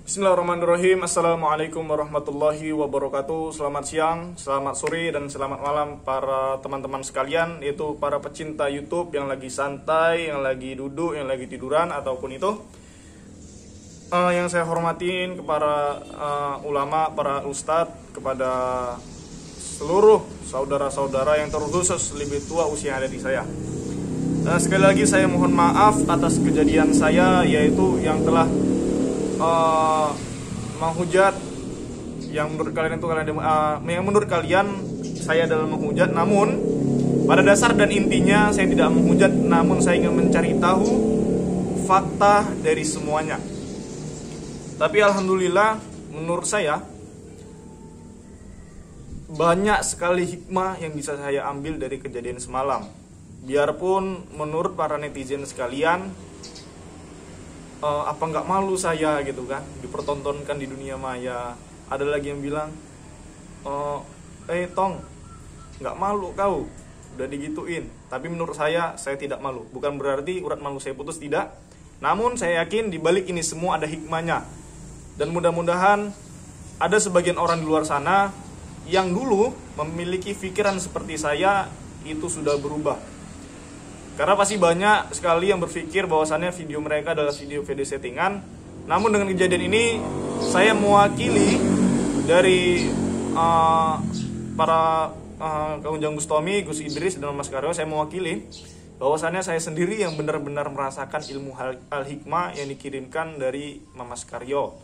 Bismillahirrahmanirrahim. Assalamualaikum warahmatullahi wabarakatuh. Selamat siang, selamat sore, dan selamat malam para teman-teman sekalian, yaitu para pecinta YouTube yang lagi santai, yang lagi duduk, yang lagi tiduran, ataupun itu. Yang saya hormatin kepada ulama, para ustadz, kepada seluruh saudara-saudara yang terkhusus lebih tua usia yang ada di saya. Sekali lagi saya mohon maaf atas kejadian saya, yaitu yang telah menghujat, yang menurut kalian itu yang menurut kalian saya adalah menghujat. Namun pada dasar dan intinya saya tidak menghujat, namun saya ingin mencari tahu fakta dari semuanya. Tapi alhamdulillah menurut saya banyak sekali hikmah yang bisa saya ambil dari kejadian semalam. Biarpun menurut para netizen sekalian, apa nggak malu saya gitu kan, dipertontonkan di dunia maya. Ada lagi yang bilang, Tong, nggak malu kau, udah digituin. Tapi menurut saya tidak malu. Bukan berarti urat malu saya putus, tidak. Namun saya yakin di balik ini semua ada hikmahnya. Dan mudah-mudahan ada sebagian orang di luar sana yang dulu memiliki pikiran seperti saya itu sudah berubah. Karena pasti banyak sekali yang berpikir bahwasannya video mereka adalah video-video settingan. Namun dengan kejadian ini saya mewakili dari para Kang Ujang Bustami, Gus Idris, dan Mas Karyo. Saya mewakili bahwasannya saya sendiri yang benar-benar merasakan ilmu al-hikmah yang dikirimkan dari Mas Karyo.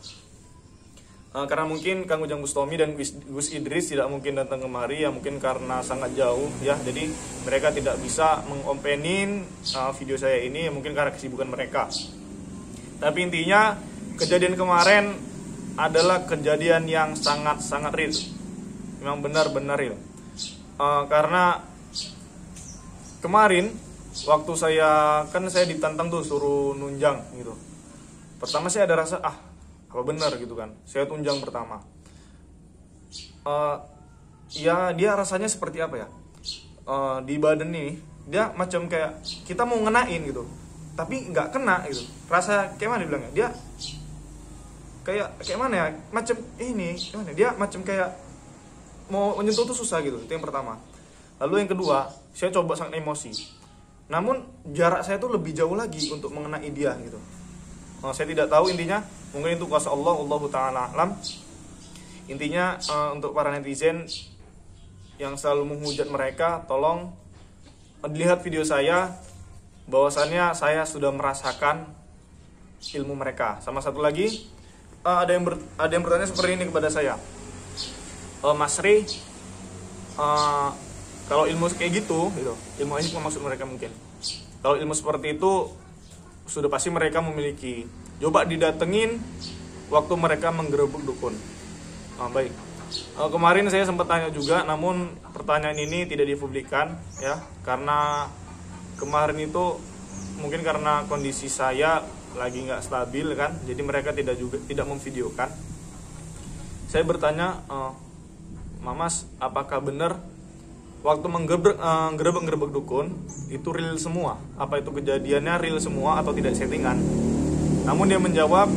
Karena mungkin Kang Ujang Bustami dan Gus Idris tidak mungkin datang kemari, ya mungkin karena sangat jauh ya, jadi mereka tidak bisa mengompenin video saya ini, ya mungkin karena kesibukan mereka. Tapi intinya kejadian kemarin adalah kejadian yang sangat-sangat real, memang benar-benar real. Karena kemarin waktu saya ditantang tuh suruh nunjang gitu, pertama saya ada rasa apa benar gitu kan, saya tunjang pertama. Ya dia rasanya seperti apa ya, di badan ini dia macam kayak kita mau ngenain gitu tapi nggak kena gitu. Rasa kayak mana bilangnya, dia kayak mana ya, macam ini gimana, dia macam kayak mau menyentuh tuh susah gitu. Itu yang pertama. Lalu yang kedua, saya coba sangat emosi, namun jarak saya tuh lebih jauh lagi untuk mengenai dia gitu. Saya tidak tahu, intinya mungkin itu kuasa Allah, Allahu ta'ala alam. Intinya untuk para netizen yang selalu menghujat mereka, tolong dilihat video saya, bahwasannya saya sudah merasakan ilmu mereka. Sama satu lagi, ada yang bertanya seperti ini kepada saya, Mas Ri, kalau ilmu kayak gitu, ilmu ini maksud mereka mungkin, kalau ilmu seperti itu sudah pasti mereka memiliki. Coba didatengin waktu mereka menggerebek dukun. Baik. Kemarin saya sempat tanya juga, namun pertanyaan ini tidak dipublikkan ya, karena kemarin itu mungkin karena kondisi saya lagi nggak stabil kan, jadi mereka tidak memvideokan. Saya bertanya, Mamas, apakah benar waktu menggerebek dukun itu real semua? Apa itu kejadiannya real semua atau tidak settingan? Namun dia menjawab,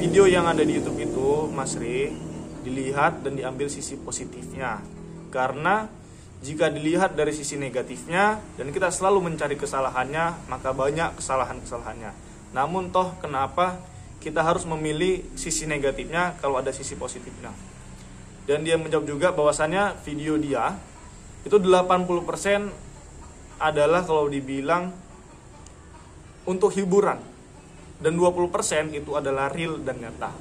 video yang ada di YouTube itu, Mas Ri, dilihat dan diambil sisi positifnya. Karena jika dilihat dari sisi negatifnya dan kita selalu mencari kesalahannya, maka banyak kesalahan-kesalahannya. Namun toh kenapa kita harus memilih sisi negatifnya kalau ada sisi positifnya? Dan dia menjawab juga bahwasannya video dia itu 80% adalah kalau dibilang untuk hiburan, dan 20% itu adalah real dan nyata.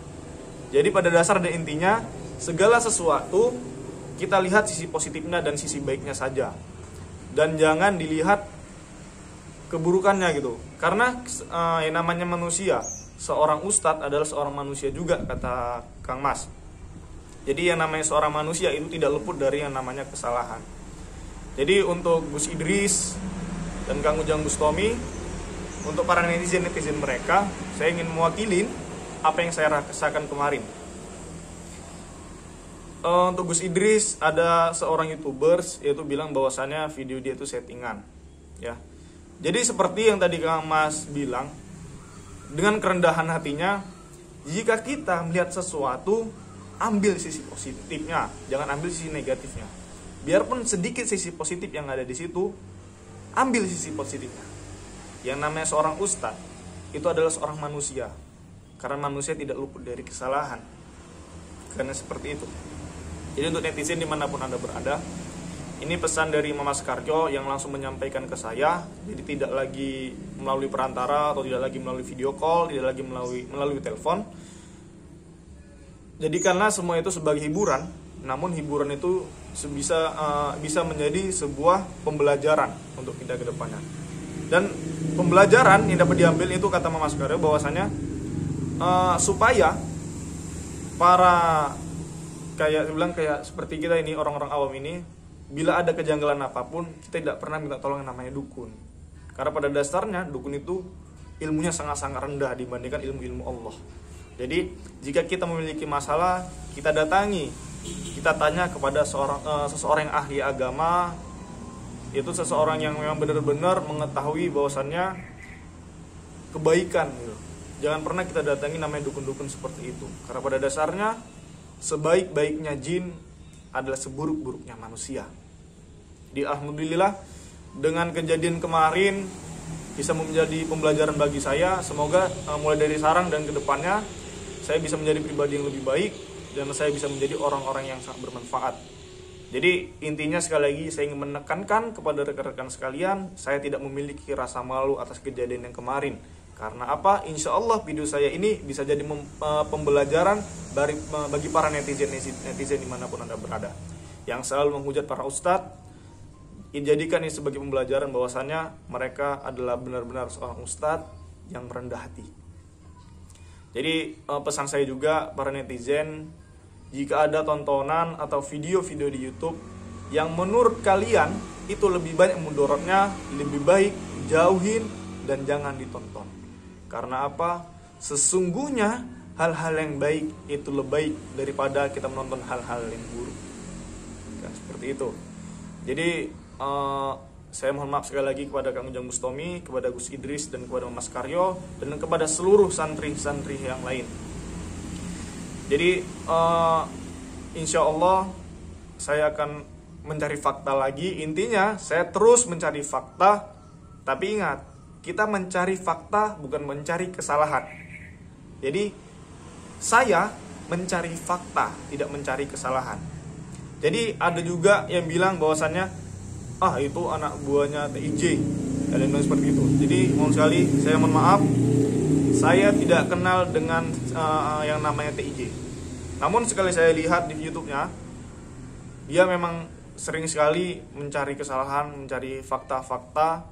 Jadi pada dasar dan intinya segala sesuatu kita lihat sisi positifnya dan sisi baiknya saja, dan jangan dilihat keburukannya gitu. Karena yang namanya manusia, seorang ustadz adalah seorang manusia juga, kata Kang Mas. Jadi yang namanya seorang manusia itu tidak luput dari yang namanya kesalahan. Jadi untuk Gus Idris dan Kang Ujang Bustami, untuk para netizen mereka, saya ingin mewakili apa yang saya rasakan kemarin. Untuk Gus Idris, ada seorang YouTubers yaitu bilang bahwasannya video dia itu settingan, ya. Jadi seperti yang tadi Kang Mas bilang, dengan kerendahan hatinya Jika kita melihat sesuatu, ambil sisi positifnya, jangan ambil sisi negatifnya. Biarpun sedikit sisi positif yang ada di situ, ambil sisi positifnya. Yang namanya seorang ustadz itu adalah seorang manusia, karena manusia tidak luput dari kesalahan. Karena seperti itu. Jadi untuk netizen dimanapun Anda berada, ini pesan dari Mas Karyo yang langsung menyampaikan ke saya. Jadi tidak lagi melalui perantara, atau tidak lagi melalui video call, tidak lagi melalui telepon. Jadikanlah semua itu sebagai hiburan, namun hiburan itu bisa menjadi sebuah pembelajaran untuk kita ke depannya. Dan pembelajaran yang dapat diambil itu, kata Mas Karyo, bahwasanya supaya para kayak seperti kita ini, orang-orang awam ini, bila ada kejanggalan apapun, kita tidak pernah minta tolong yang namanya dukun. Karena pada dasarnya dukun itu ilmunya sangat-sangat rendah dibandingkan ilmu-ilmu Allah. Jadi jika kita memiliki masalah, kita datangi, kita tanya kepada seseorang yang ahli agama, itu seseorang yang memang benar-benar mengetahui bahwasannya kebaikan gitu. Jangan pernah kita datangi namanya dukun-dukun seperti itu. Karena pada dasarnya sebaik-baiknya jin adalah seburuk-buruknya manusia. Di alhamdulillah dengan kejadian kemarin bisa menjadi pembelajaran bagi saya. Semoga mulai dari sekarang dan kedepannya saya bisa menjadi pribadi yang lebih baik dan saya bisa menjadi orang-orang yang sangat bermanfaat. Jadi intinya sekali lagi saya ingin menekankan kepada rekan-rekan sekalian, saya tidak memiliki rasa malu atas kejadian yang kemarin. Karena apa? Insya Allah video saya ini bisa jadi pembelajaran bagi para netizen dimanapun Anda berada, yang selalu menghujat para ustadz. Jadikan ini sebagai pembelajaran bahwasannya mereka adalah benar-benar seorang ustadz yang merendah hati. Jadi pesan saya juga para netizen, jika ada tontonan atau video-video di YouTube yang menurut kalian itu lebih banyak mudorotnya, lebih baik jauhin dan jangan ditonton. Karena apa? Sesungguhnya hal-hal yang baik itu lebih baik daripada kita menonton hal-hal yang buruk. Kan seperti itu. Jadi saya mohon maaf sekali lagi kepada Kang Ujang Bustami, kepada Gus Idris, dan kepada Mas Karyo, dan kepada seluruh santri-santri yang lain. Jadi insya Allah saya akan mencari fakta lagi. Intinya saya terus mencari fakta. Tapi ingat, kita mencari fakta bukan mencari kesalahan. Jadi saya mencari fakta, tidak mencari kesalahan. Jadi ada juga yang bilang bahwasannya itu anak buahnya TIJ, ada yang bilang seperti itu. Jadi mohon sekali saya mohon maaf, saya tidak kenal dengan yang namanya TIJ. Namun sekali saya lihat di YouTube-nya, dia memang sering sekali mencari kesalahan, mencari fakta-fakta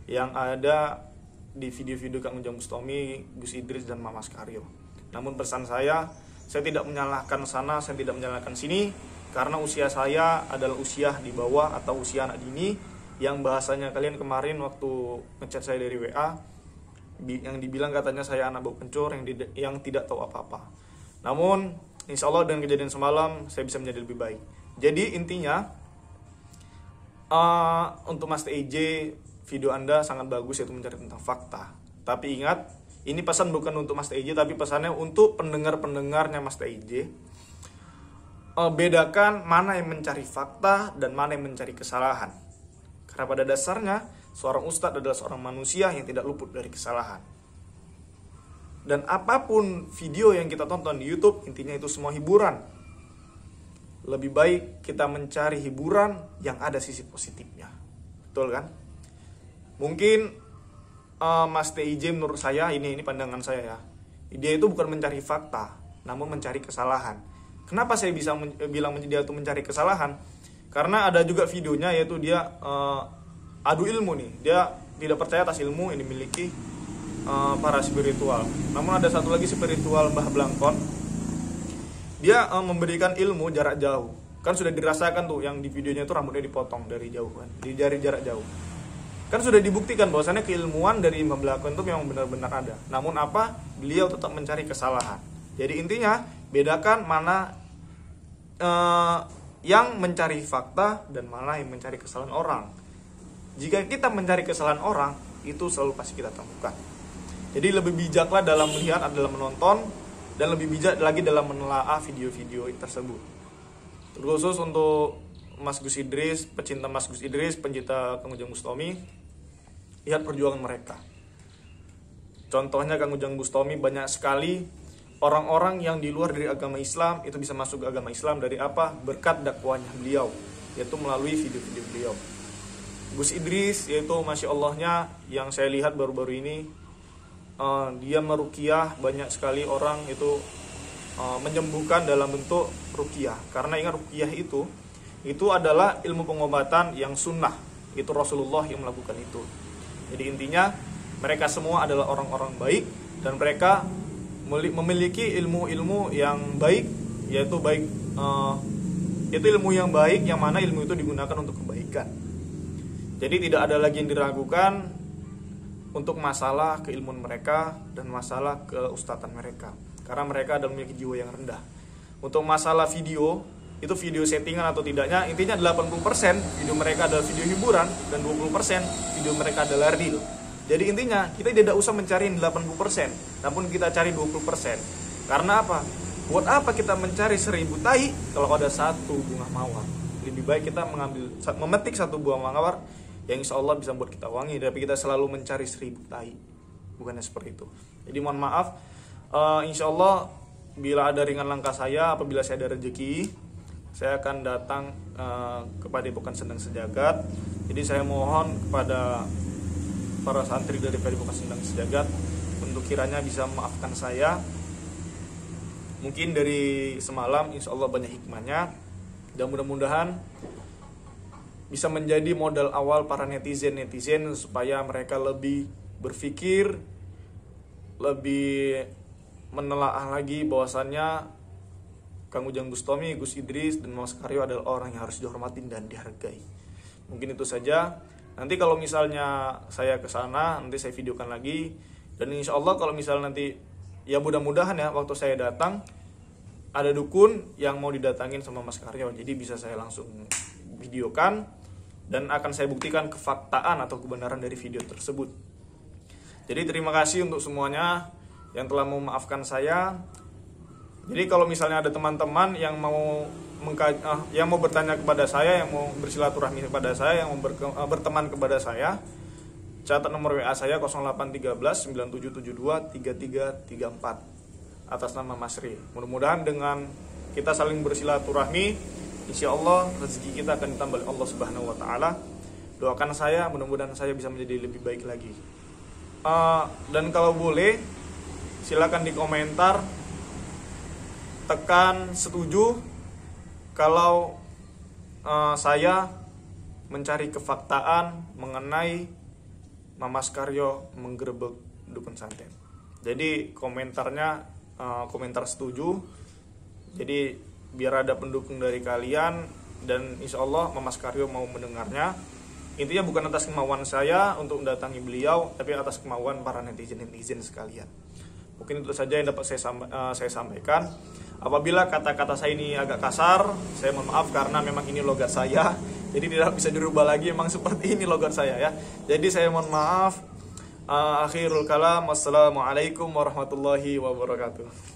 yang ada di video-video Kang Ujang Bustami, Gus Idris, dan Mas Karyo. Namun pesan saya tidak menyalahkan sana, saya tidak menyalahkan sini, karena usia saya adalah usia di bawah atau usia anak dini, yang bahasanya kalian kemarin waktu ngechat saya dari WA, yang dibilang katanya saya anak bau kencur yang tidak tahu apa-apa. Namun insya Allah dengan kejadian semalam saya bisa menjadi lebih baik. Jadi intinya untuk Mas TIJ, video Anda sangat bagus, yaitu mencari tentang fakta. Tapi ingat, ini pesan bukan untuk Mas TIJ, tapi pesannya untuk pendengar-pendengarnya Mas TIJ. Bedakan mana yang mencari fakta dan mana yang mencari kesalahan. Karena pada dasarnya seorang ustadz adalah seorang manusia yang tidak luput dari kesalahan. Dan apapun video yang kita tonton di YouTube, intinya itu semua hiburan. Lebih baik kita mencari hiburan yang ada sisi positifnya. Betul kan? Mungkin Mas TIJ menurut saya, ini pandangan saya ya, dia itu bukan mencari fakta, namun mencari kesalahan. Kenapa saya bisa bilang dia itu mencari kesalahan? Karena ada juga videonya, yaitu dia adu ilmu nih. Dia tidak percaya atas ilmu yang dimiliki para spiritual. Namun ada satu lagi spiritual Mbah Blangkon, dia memberikan ilmu jarak jauh. Kan sudah dirasakan tuh yang di videonya itu rambutnya dipotong dari jauh kan, dari jarak jauh. Kan sudah dibuktikan bahwasannya keilmuan dari Mbah Blangkon itu memang benar-benar ada. Namun apa? Beliau tetap mencari kesalahan. Jadi intinya bedakan mana yang mencari fakta dan mana yang mencari kesalahan orang. Jika kita mencari kesalahan orang, itu selalu pasti kita temukan. Jadi lebih bijaklah dalam melihat adalah menonton, dan lebih bijak lagi dalam menelaah video-video tersebut. Terkhusus untuk Mas Gus Idris, pecinta Mas Gus Idris, pencinta Kang Ujang Bustami, lihat perjuangan mereka. Contohnya Kang Ujang Bustami, banyak sekali orang-orang yang di luar dari agama Islam itu bisa masuk ke agama Islam dari apa? Berkat dakwahnya beliau, yaitu melalui video-video beliau. Gus Idris, yaitu Masya Allahnya yang saya lihat baru-baru ini, dia meruqyah banyak sekali orang itu menyembuhkan dalam bentuk ruqyah. Karena ingat, ruqyah itu adalah ilmu pengobatan yang sunnah, itu Rasulullah yang melakukan itu. Jadi intinya mereka semua adalah orang-orang baik dan mereka memiliki ilmu-ilmu yang baik, yaitu itu ilmu yang baik yang mana ilmu itu digunakan untuk kebaikan. Jadi tidak ada lagi yang diragukan untuk masalah keilmuan mereka dan masalah keustatan mereka, karena mereka adalah memiliki jiwa yang rendah. Untuk masalah video, itu video settingan atau tidaknya, intinya 80% video mereka adalah video hiburan dan 20% video mereka adalah real. Jadi intinya kita tidak usah mencari 80%, namun kita cari 20%. Karena apa? Buat apa kita mencari 1000 tai kalau ada satu bunga mawar? Lebih baik kita memetik satu buah mawar yang insya Allah bisa buat kita wangi, tapi kita selalu mencari 1000 tai. Bukannya seperti itu. Jadi mohon maaf, insya Allah bila ada ringan langkah saya, apabila saya ada rezeki, saya akan datang kepada Padepokan Sendang Sejagat. Jadi saya mohon kepada para santri dari Padepokan Sendang Sejagat untuk kiranya bisa memaafkan saya. Mungkin dari semalam insya Allah banyak hikmahnya, dan mudah-mudahan bisa menjadi modal awal para netizen supaya mereka lebih berpikir, lebih menelaah lagi bahwasannya Kang Ujang Bustami, Gus Idris, dan Mas Karyo adalah orang yang harus dihormatin dan dihargai. Mungkin itu saja. Nanti kalau misalnya saya ke sana, nanti saya videokan lagi. Dan insya Allah kalau misalnya nanti, ya mudah-mudahan ya waktu saya datang ada dukun yang mau didatangin sama Mas Karyo, jadi bisa saya langsung videokan dan akan saya buktikan kefaktaan atau kebenaran dari video tersebut. Jadi terima kasih untuk semuanya yang telah memaafkan saya. Jadi kalau misalnya ada teman-teman yang mau bertanya kepada saya, yang mau bersilaturahmi kepada saya, yang mau berteman kepada saya, catat nomor WA saya 0813 9772 3334 atas nama Masri. Mudah-mudahan dengan kita saling bersilaturahmi, insya Allah rezeki kita akan ditambah oleh Allah Subhanahu wa Ta'ala. Doakan saya, mudah-mudahan saya bisa menjadi lebih baik lagi. Dan kalau boleh, silakan di komentar tekan setuju kalau saya mencari kefaktaan mengenai Mas Karyo menggerebek dukun santet. Jadi komentarnya komentar setuju. Jadi biar ada pendukung dari kalian, dan insya Allah Mas Karyo mau mendengarnya. Intinya bukan atas kemauan saya untuk mendatangi beliau, tapi atas kemauan para netizen sekalian. Mungkin itu saja yang dapat saya sampaikan. Apabila kata-kata saya ini agak kasar, saya mohon maaf karena memang ini logat saya. Jadi tidak bisa dirubah lagi, memang seperti ini logat saya ya. Jadi saya mohon maaf. Akhirul kalam, wassalamualaikum warahmatullahi wabarakatuh.